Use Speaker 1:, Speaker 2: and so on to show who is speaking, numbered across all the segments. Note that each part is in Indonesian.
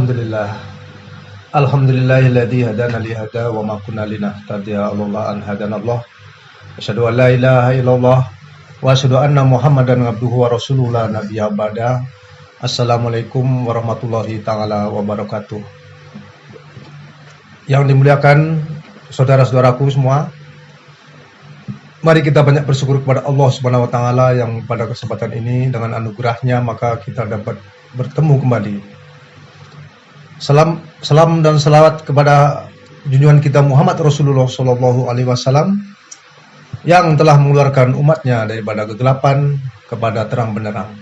Speaker 1: Alhamdulillah. Alhamdulillahilladzi hadana li hada wa ma kunna linahtadiya laula an hadanallah. Asyhadu an la ilaha illallah wa asyhadu anna Muhammadan abduhu wa rasuluhu la nabiyya ba'da. Assalamualaikum warahmatullahi taala wabarakatuh. Yang dimuliakan saudara-saudaraku semua, mari kita banyak bersyukur kepada Allah Subhanahu wa taala yang pada kesempatan ini dengan anugerahnya maka kita dapat bertemu kembali. Salam dan salawat kepada junjungan kita Muhammad Rasulullah Sallallahu Alaihi Wasallam yang telah mengeluarkan umatnya daripada kegelapan kepada terang benderang.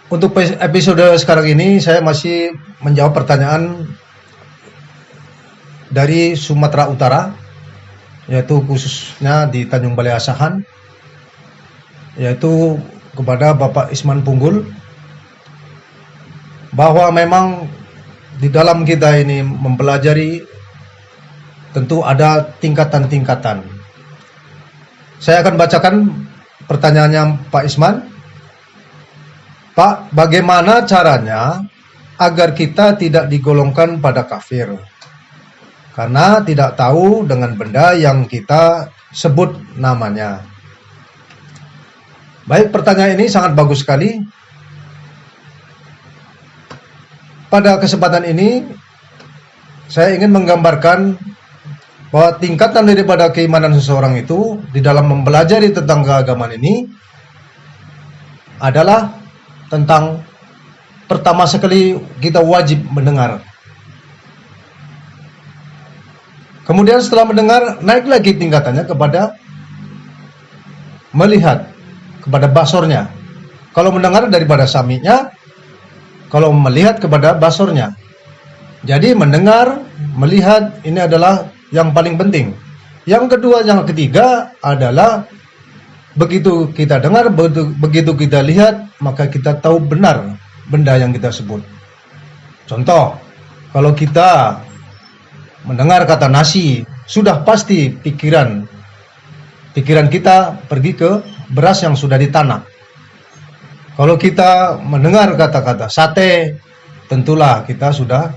Speaker 1: Untuk episode sekarang ini saya masih menjawab pertanyaan dari Sumatera Utara, yaitu khususnya di Tanjung Balai Asahan, yaitu kepada Bapak Isman Punggul, bahwa memang di dalam kita ini mempelajari tentu ada tingkatan-tingkatan. Saya akan bacakan pertanyaannya Pak Isman. Pak, bagaimana caranya agar kita tidak digolongkan pada kafir? Karena tidak tahu dengan benda yang kita sebut namanya. Baik, pertanyaan ini sangat bagus sekali. Pada kesempatan ini, saya ingin menggambarkan bahwa tingkatan daripada keimanan seseorang itu di dalam mempelajari tentang keagamaan ini adalah tentang pertama sekali kita wajib mendengar. Kemudian setelah mendengar, naik lagi tingkatannya kepada melihat, kepada basornya. Kalau mendengar daripada sami'nya, kalau melihat kepada basornya. Jadi mendengar, melihat ini adalah yang paling penting. Yang kedua, yang ketiga adalah begitu kita dengar, begitu kita lihat, maka kita tahu benar benda yang kita sebut. Contoh, kalau kita mendengar kata nasi, sudah pasti pikiran kita pergi ke beras yang sudah ditanak. Kalau kita mendengar kata-kata sate, tentulah kita sudah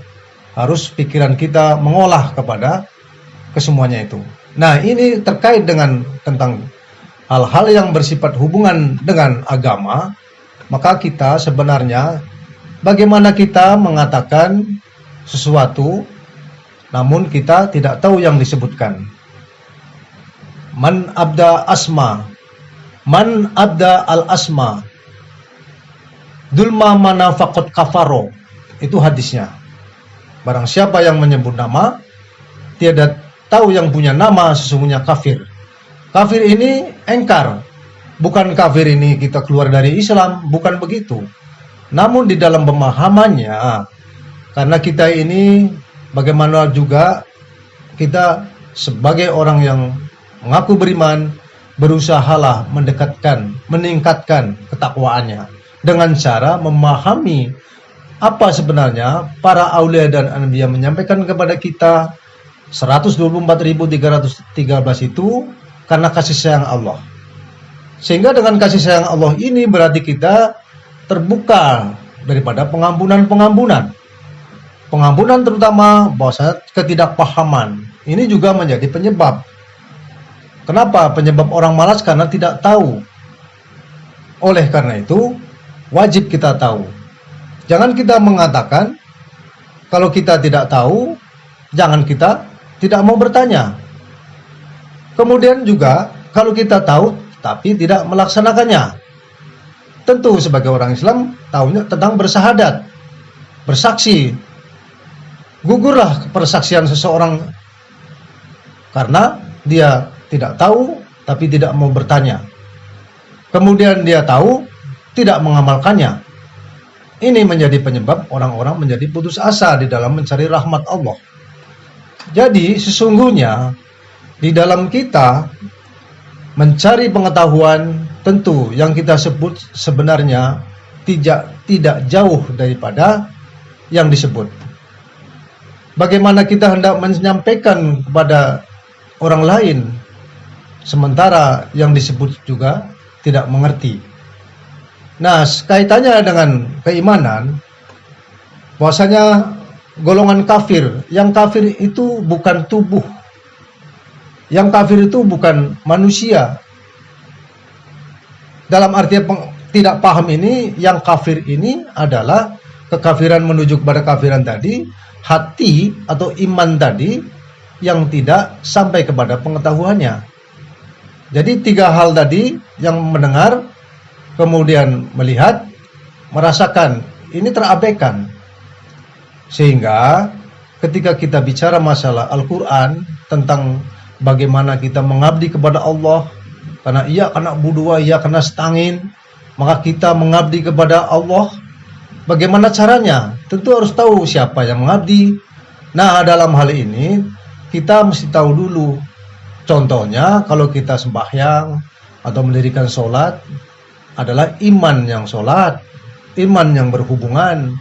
Speaker 1: harus pikiran kita mengolah kepada kesemuanya itu. Nah, ini terkait dengan tentang hal-hal yang bersifat hubungan dengan agama, maka kita sebenarnya bagaimana kita mengatakan sesuatu namun kita tidak tahu yang disebutkan. Man abda al asma dulma mana faqad kafaro. Itu hadisnya. Barang siapa yang menyebut nama, tiada tahu yang punya nama, sesungguhnya kafir. Kafir ini engkar. Bukan kafir ini kita keluar dari Islam, bukan begitu. Namun di dalam pemahamannya, karena kita ini bagaimana juga kita sebagai orang yang mengaku beriman, berusahalah meningkatkan ketakwaannya dengan cara memahami apa sebenarnya para aulia dan anbiya menyampaikan kepada kita 124.313 itu karena kasih sayang Allah. Sehingga dengan kasih sayang Allah ini berarti kita terbuka daripada pengampunan terutama bahwa ketidakpahaman. Ini juga menjadi penyebab. Kenapa penyebab orang malas? Karena tidak tahu. Oleh karena itu wajib kita tahu. Jangan kita mengatakan kalau kita tidak tahu, jangan kita tidak mau bertanya. Kemudian juga kalau kita tahu tapi tidak melaksanakannya. Tentu sebagai orang Islam tahunya tentang bersahadat, bersaksi. Gugurlah persaksian seseorang karena dia tidak tahu tapi tidak mau bertanya. Kemudian dia tahu tidak mengamalkannya. Ini menjadi penyebab orang-orang menjadi putus asa di dalam mencari rahmat Allah. Jadi sesungguhnya di dalam kita mencari pengetahuan, tentu yang kita sebut sebenarnya tidak jauh daripada yang disebut. Bagaimana kita hendak menyampaikan kepada orang lain sementara yang disebut juga tidak mengerti. Nah, kaitannya dengan keimanan, bahwasanya golongan kafir, yang kafir itu bukan tubuh, yang kafir itu bukan manusia. Dalam arti tidak paham ini, yang kafir ini adalah kekafiran menuju kepada kafiran tadi, hati atau iman tadi yang tidak sampai kepada pengetahuannya. Jadi 3 hal tadi, yang mendengar, kemudian melihat, merasakan, ini terabaikan. Sehingga ketika kita bicara masalah Al-Quran, tentang bagaimana kita mengabdi kepada Allah, karena ia kena budua, ia kena setangin, maka kita mengabdi kepada Allah. Bagaimana caranya? Tentu harus tahu siapa yang mengabdi. Nah, dalam hal ini kita mesti tahu dulu. Contohnya kalau kita sembahyang atau mendirikan sholat, adalah iman yang sholat, iman yang berhubungan.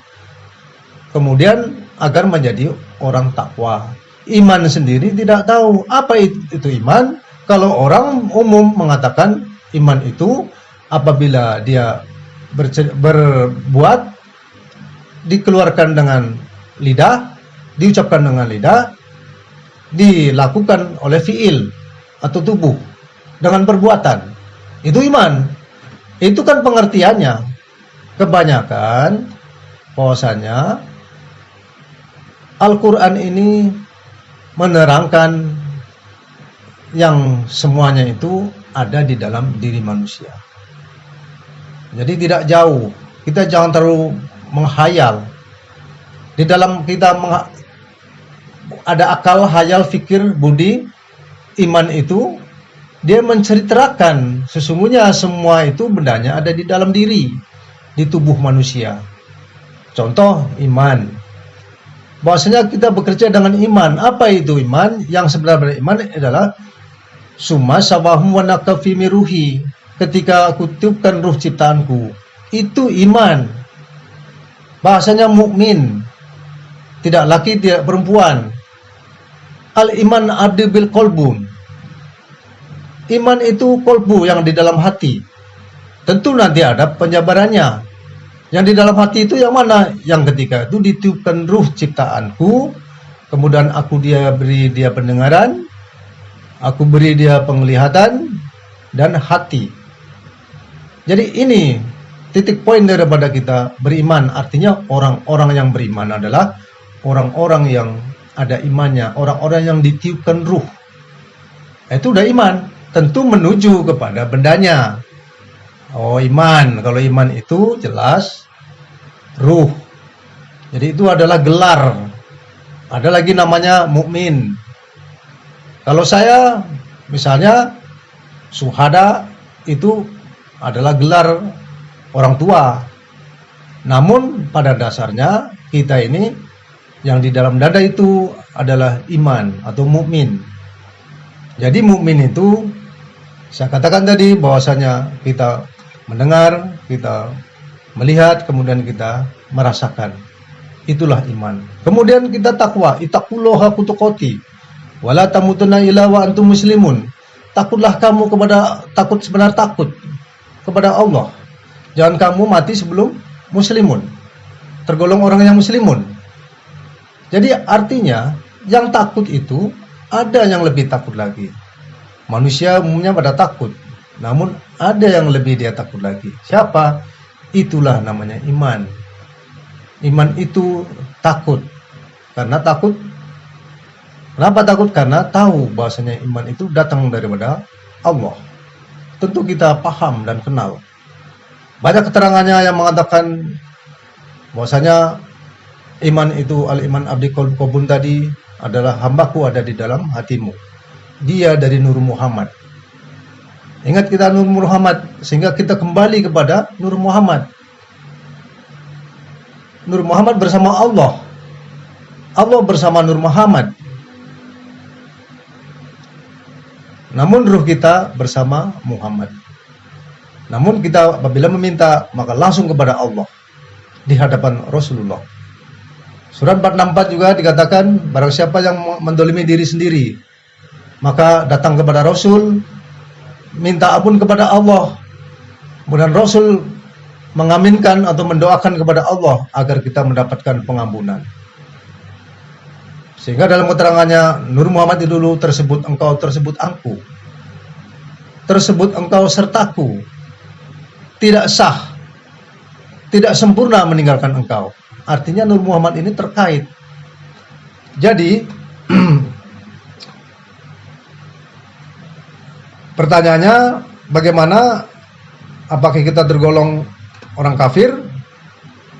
Speaker 1: Kemudian agar menjadi orang takwa. Iman sendiri tidak tahu apa itu iman. Kalau orang umum mengatakan iman itu apabila dia berbuat, dikeluarkan dengan lidah, diucapkan dengan lidah, dilakukan oleh fiil atau tubuh dengan perbuatan. Itu iman. Itu kan pengertiannya. Kebanyakan bahwasanya Al-Quran ini menerangkan yang semuanya itu ada di dalam diri manusia. Jadi tidak jauh. Kita jangan terlalu menghayal. Di dalam kita ada akal, hayal, fikir, budi. Iman itu dia menceritakan sesungguhnya semua itu bendanya ada di dalam diri, di tubuh manusia. Contoh iman. Bahwasanya kita bekerja dengan iman. Apa itu iman? Yang sebenarnya iman adalah summa sawahum wa nakafi miruhi. Ketika aku tiupkan ruh ciptaanku, itu iman. Bahasanya mukmin, tidak laki tidak perempuan. Al iman abdi bil kolbun. Iman itu kolbu, yang di dalam hati. Tentu nanti ada penjabarannya. Yang di dalam hati itu yang mana? Yang ketika itu ditiupkan ruh ciptaanku, kemudian aku beri dia pendengaran, aku beri dia penglihatan dan hati. Jadi ini titik poin daripada kita beriman. Artinya orang-orang yang beriman adalah orang-orang yang ada imannya, orang-orang yang ditiupkan ruh. Itu udah iman. Tentu menuju kepada bendanya. Oh, iman. Kalau iman itu jelas ruh. Jadi itu adalah gelar. Ada lagi namanya mukmin. Kalau saya misalnya syuhada itu adalah gelar orang tua. Namun pada dasarnya kita ini yang di dalam dada itu adalah iman atau mukmin. Jadi mukmin itu saya katakan tadi bahwasanya kita mendengar, kita melihat, kemudian kita merasakan. Itulah iman. Kemudian kita takwa, ittaqullaha haqqa tuqatih wala tamutunna illa wa antum muslimun. Takutlah kamu takut sebenar takut kepada Allah. Jangan kamu mati sebelum muslimun. Tergolong orang yang muslimun. Jadi artinya yang takut itu ada yang lebih takut lagi. Manusia umumnya pada takut, namun ada yang lebih dia takut lagi. Siapa? Itulah namanya iman. Iman itu takut. Karena takut. Kenapa takut? Karena tahu bahwasanya iman itu datang daripada Allah. Tentu kita paham dan kenal. Banyak keterangannya yang mengatakan bahwasanya iman itu al-iman abdi qalbun tadi adalah hambaku ada di dalam hatimu. Dia dari Nur Muhammad. Ingat kita Nur Muhammad, sehingga kita kembali kepada Nur Muhammad. Nur Muhammad bersama Allah. Allah bersama Nur Muhammad. Namun ruh kita bersama Muhammad. Namun kita apabila meminta, maka langsung kepada Allah di hadapan Rasulullah. Surat 464 juga dikatakan, barang siapa yang mendolimi diri sendiri, maka datang kepada Rasul, minta ampun kepada Allah. Kemudian Rasul mengaminkan atau mendoakan kepada Allah agar kita mendapatkan pengampunan. Sehingga dalam keterangannya Nur Muhammad itu dulu tersebut engkau, tersebut aku, tersebut engkau sertaku, tidak sah, tidak sempurna meninggalkan engkau. Artinya Nur Muhammad ini terkait. Jadi pertanyaannya, bagaimana, apakah kita tergolong orang kafir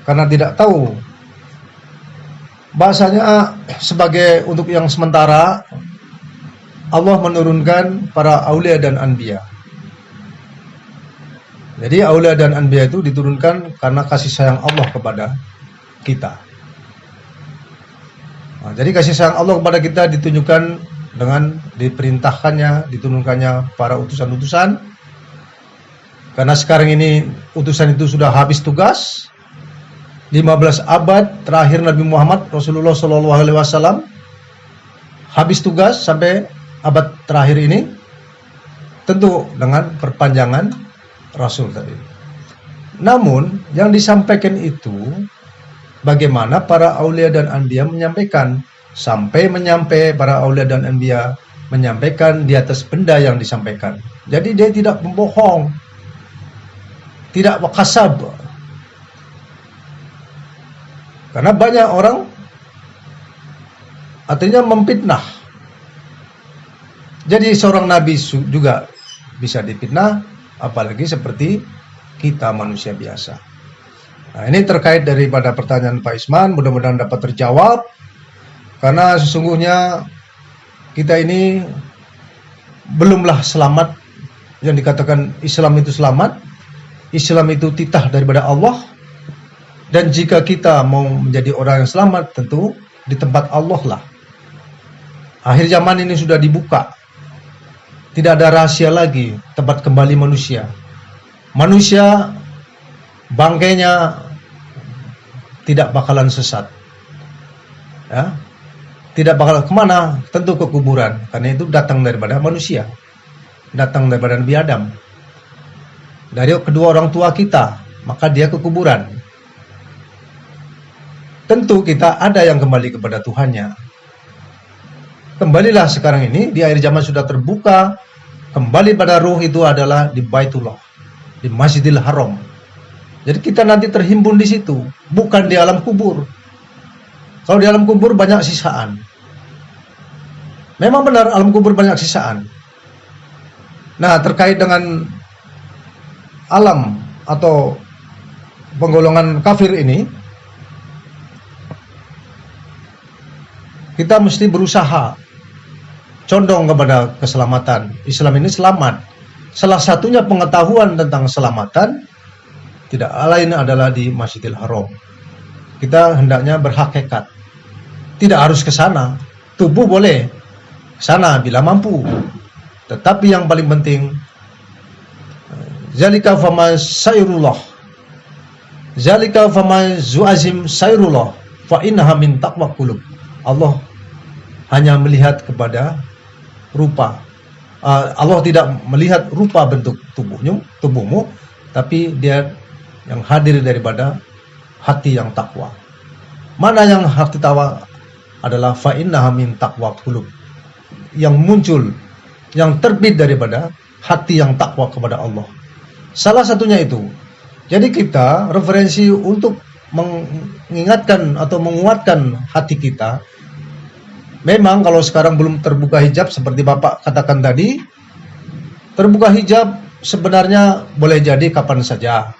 Speaker 1: karena tidak tahu? Bahasanya sebagai untuk yang sementara, Allah menurunkan para aulia dan anbiya. Jadi aulia dan anbiya itu diturunkan karena kasih sayang Allah kepada kita. Nah, jadi kasih sayang Allah kepada kita ditunjukkan dengan diperintahkannya, diturunkannya para utusan-utusan. Karena sekarang ini utusan itu sudah habis tugas. 15 abad terakhir Nabi Muhammad Rasulullah SAW habis tugas sampai abad terakhir ini, tentu dengan perpanjangan Rasul tadi. Namun yang disampaikan itu bagaimana para aulia dan anbiya menyampaikan, sampai para aulia dan anbiya menyampaikan di atas benda yang disampaikan. Jadi dia tidak membohong, tidak wakasab. Karena banyak orang artinya memfitnah. Jadi seorang nabi juga bisa difitnah, apalagi seperti kita manusia biasa. Nah, ini terkait daripada pertanyaan Pak Isman, mudah-mudahan dapat terjawab. Karena sesungguhnya kita ini belumlah selamat. Yang dikatakan Islam itu selamat, Islam itu titah daripada Allah. Dan jika kita mau menjadi orang yang selamat, tentu di tempat Allah lah. Akhir zaman ini sudah dibuka. Tidak ada rahasia lagi tempat kembali manusia. Manusia bangkainya tidak bakalan sesat. Ya, tidak bakal kemana? Tentu ke kuburan. Karena itu datang daripada manusia, datang daripada Nabi Adam, dari kedua orang tua kita, maka dia ke kuburan. Tentu kita ada yang kembali kepada Tuhannya. Kembalilah sekarang ini di akhir zaman sudah terbuka. Kembali pada ruh itu adalah di Baitullah, di Masjidil Haram. Jadi kita nanti terhimpun di situ, bukan di alam kubur. Kalau di alam kubur banyak sisaan. Memang benar alam kubur banyak sisaan. Nah, terkait dengan alam atau penggolongan kafir ini, kita mesti berusaha condong kepada keselamatan. Islam ini selamat. Salah satunya pengetahuan tentang keselamatan tidak lain adalah di Masjidil Haram. Kita hendaknya berhakikat. Tidak harus ke sana. Tubuh boleh ke sana bila mampu. Tetapi yang paling penting, zalika fama sayrullah. Zalika fama zuazim sayrullah fa innaha min taqwa qulub. Allah hanya melihat kepada rupa. Allah tidak melihat rupa bentuk tubuhmu, tapi dia yang hadir daripada hati yang takwa. Mana yang hati takwa adalah fa innaha min taqwa qulub. Yang muncul, yang terbit daripada hati yang takwa kepada Allah. Salah satunya itu. Jadi kita referensi untuk mengingatkan atau menguatkan hati kita. Memang kalau sekarang belum terbuka hijab seperti Bapak katakan tadi, terbuka hijab sebenarnya boleh jadi kapan saja.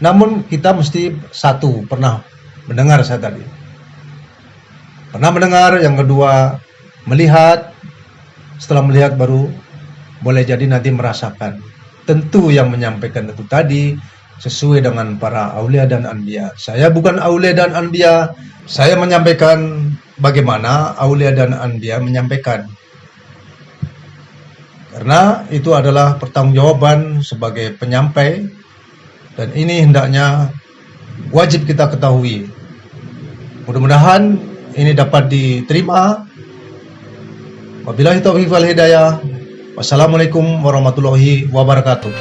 Speaker 1: Namun kita mesti satu, pernah mendengar saya tadi. Pernah mendengar, yang kedua melihat, setelah melihat baru boleh jadi nanti merasakan. Tentu yang menyampaikan itu tadi sesuai dengan para aulia dan anbiya. Saya bukan aulia dan anbiya, saya menyampaikan bagaimana aulia dan anbiya menyampaikan. Karena itu adalah pertanggungjawaban sebagai penyampai, dan ini hendaknya wajib kita ketahui. Mudah-mudahan ini dapat diterima. Wabillahi taufiq wal hidayah. Wassalamualaikum warahmatullahi wabarakatuh.